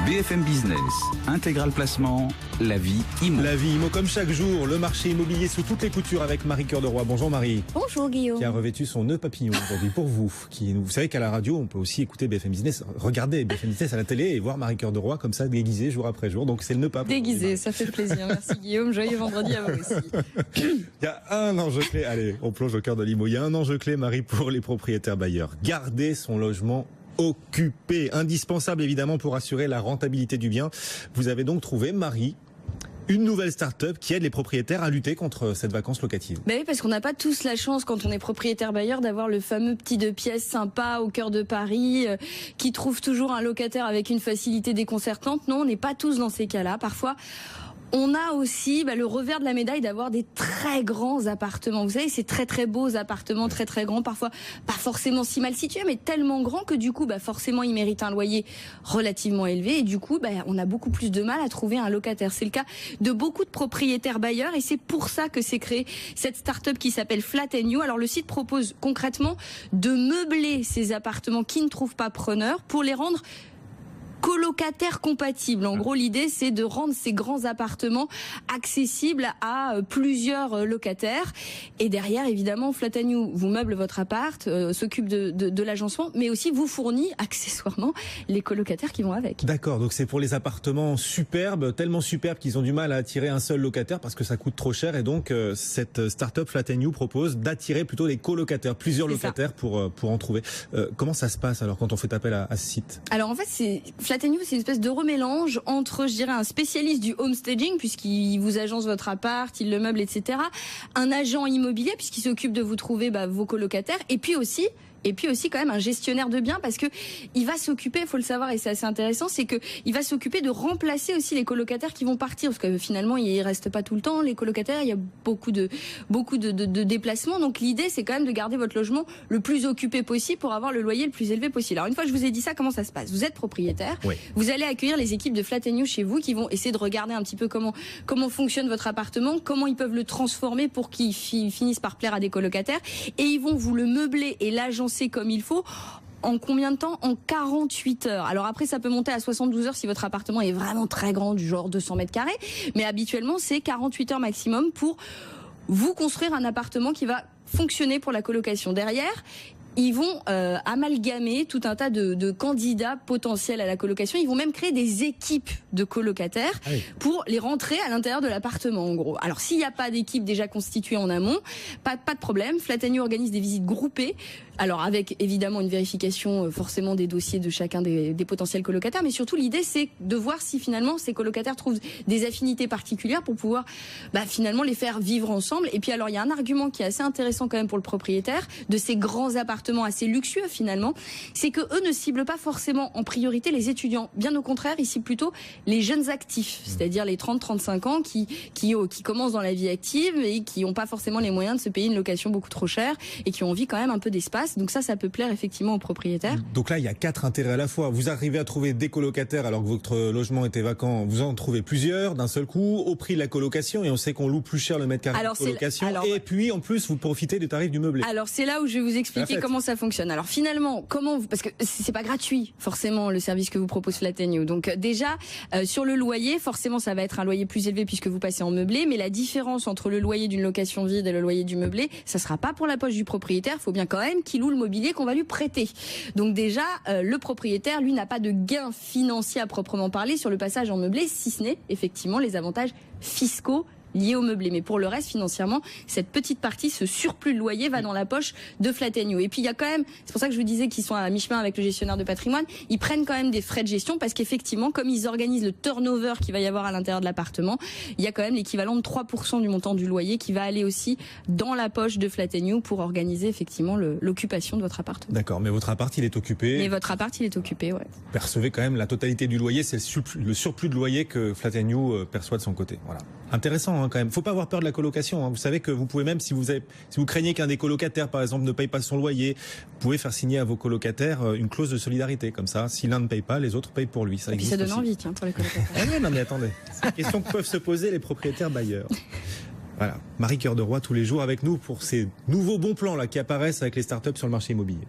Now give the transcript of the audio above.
BFM Business, Intégral Placement, la vie IMO. La vie IMO, comme chaque jour, le marché immobilier sous toutes les coutures avec Marie Cœur de Roy. Bonjour Marie. Bonjour Guillaume. Qui a revêtu son nœud papillon aujourd'hui pour vous. Vous savez qu'à la radio, on peut aussi écouter BFM Business, regarder BFM Business à la télé et voir Marie Cœur de Roy comme ça déguisé jour après jour. Donc c'est le nœud papillon. Déguisé, ça fait plaisir. Merci Guillaume. Joyeux vendredi à vous aussi. Il y a un enjeu clé. Allez, on plonge au cœur de l'IMO. Il y a un enjeu clé, Marie, pour les propriétaires bailleurs. Garder son logement occupé. Indispensable évidemment pour assurer la rentabilité du bien. Vous avez donc trouvé, Marie, une nouvelle start-up qui aide les propriétaires à lutter contre cette vacance locative. Ben oui, parce qu'on n'a pas tous la chance quand on est propriétaire bailleur d'avoir le fameux petit 2 pièces sympa au cœur de Paris qui trouve toujours un locataire avec une facilité déconcertante. Non, on n'est pas tous dans ces cas-là. Parfois, on a aussi le revers de la médaille d'avoir des très grands appartements. Vous savez, c'est très très beaux appartements, très très grands, parfois pas forcément si mal situés, mais tellement grands que du coup, forcément, ils méritent un loyer relativement élevé. Et du coup, on a beaucoup plus de mal à trouver un locataire. C'est le cas de beaucoup de propriétaires bailleurs et c'est pour ça que s'est créée cette start-up qui s'appelle Flat & You. Alors le site propose concrètement de meubler ces appartements qui ne trouvent pas preneur pour les rendre colocataires compatibles. En gros, l'idée, c'est de rendre ces grands appartements accessibles à plusieurs locataires. Et derrière, évidemment, Flat & You vous meuble votre appart, s'occupe de l'agencement, mais aussi vous fournit accessoirement les colocataires qui vont avec. D'accord, donc c'est pour les appartements superbes, tellement superbes qu'ils ont du mal à attirer un seul locataire parce que ça coûte trop cher. Et donc, cette start-up Flat & You propose d'attirer plutôt des colocataires, plusieurs locataires pour en trouver. Comment ça se passe alors quand on fait appel à ce site? Alors en fait, Flat & You, c'est une espèce de remélange entre, je dirais, un spécialiste du homestaging, puisqu'il vous agence votre appart, il le meuble, etc. Un agent immobilier, puisqu'il s'occupe de vous trouver vos colocataires. Et puis aussi quand même un gestionnaire de biens, parce que il va s'occuper, il faut le savoir et c'est assez intéressant, c'est que il va s'occuper de remplacer aussi les colocataires qui vont partir, parce que finalement ils restent pas tout le temps les colocataires, il y a beaucoup de déplacements, donc l'idée c'est quand même de garder votre logement le plus occupé possible pour avoir le loyer le plus élevé possible. Alors une fois que je vous ai dit ça, comment ça se passe? Vous êtes propriétaire, oui. Vous allez accueillir les équipes de Flat & You chez vous qui vont essayer de regarder un petit peu comment fonctionne votre appartement, comment ils peuvent le transformer pour qu'il finisse par plaire à des colocataires, et ils vont vous le meubler et l'agencer comme il faut. En combien de temps? En 48 heures. Alors après, ça peut monter à 72 heures si votre appartement est vraiment très grand, du genre 200 mètres carrés. Mais habituellement, c'est 48 heures maximum pour vous construire un appartement qui va fonctionner pour la colocation. Derrière, ils vont amalgamer tout un tas de candidats potentiels à la colocation. Ils vont même créer des équipes de colocataires pour les rentrer à l'intérieur de l'appartement, en gros. Alors, s'il n'y a pas d'équipe déjà constituée en amont, pas de problème. Flat & You organise des visites groupées. Alors, avec évidemment une vérification forcément des dossiers de chacun des potentiels colocataires. Mais surtout, l'idée, c'est de voir si finalement ces colocataires trouvent des affinités particulières pour pouvoir finalement les faire vivre ensemble. Et puis, alors, il y a un argument qui est assez intéressant quand même pour le propriétaire de ces grands appartements assez luxueux finalement, c'est que eux ne ciblent pas forcément en priorité les étudiants. Bien au contraire, ils ciblent plutôt les jeunes actifs, c'est-à-dire les 30-35 ans qui commencent dans la vie active et qui n'ont pas forcément les moyens de se payer une location beaucoup trop chère et qui ont envie quand même un peu d'espace. Donc ça peut plaire effectivement aux propriétaires. Donc là, il y a 4 intérêts à la fois. Vous arrivez à trouver des colocataires alors que votre logement était vacant. Vous en trouvez plusieurs d'un seul coup au prix de la colocation et on sait qu'on loue plus cher le mètre carré de colocation. Et puis en plus, vous profitez du tarif du meublé. Alors c'est là où je vais vous expliquer comment ça fonctionne. Alors finalement, parce que c'est pas gratuit forcément le service que vous propose Flat & You. Donc déjà sur le loyer, forcément ça va être un loyer plus élevé puisque vous passez en meublé, mais la différence entre le loyer d'une location vide et le loyer du meublé, ça sera pas pour la poche du propriétaire, il faut bien quand même qu'il loue le mobilier qu'on va lui prêter. Donc déjà le propriétaire lui n'a pas de gain financier à proprement parler sur le passage en meublé, si ce n'est effectivement les avantages fiscaux liés au meublé. Mais pour le reste, financièrement, cette petite partie, ce surplus de loyer va dans la poche de Flat & You. Et puis il y a quand même, c'est pour ça que je vous disais qu'ils sont à mi-chemin avec le gestionnaire de patrimoine, ils prennent quand même des frais de gestion parce qu'effectivement, comme ils organisent le turnover qu'il va y avoir à l'intérieur de l'appartement, il y a quand même l'équivalent de 3% du montant du loyer qui va aller aussi dans la poche de Flat & You pour organiser effectivement l'occupation de votre appartement. D'accord, mais votre appart, il est occupé. Mais votre appart, il est occupé, ouais. Vous percevez quand même la totalité du loyer, c'est le surplus de loyer que Flat & You perçoit de son côté. Voilà. Intéressant quand même. Faut pas avoir peur de la colocation. Vous savez que vous pouvez même, si vous craignez qu'un des colocataires, par exemple, ne paye pas son loyer, vous pouvez faire signer à vos colocataires une clause de solidarité. Comme ça, si l'un ne paye pas, les autres payent pour lui. Ça Et puis ça donne envie, pour les colocataires. Non mais attendez, c'est une question que peuvent se poser les propriétaires bailleurs. Voilà, Marie Cœur de Roy tous les jours avec nous pour ces nouveaux bons plans là qui apparaissent avec les startups sur le marché immobilier.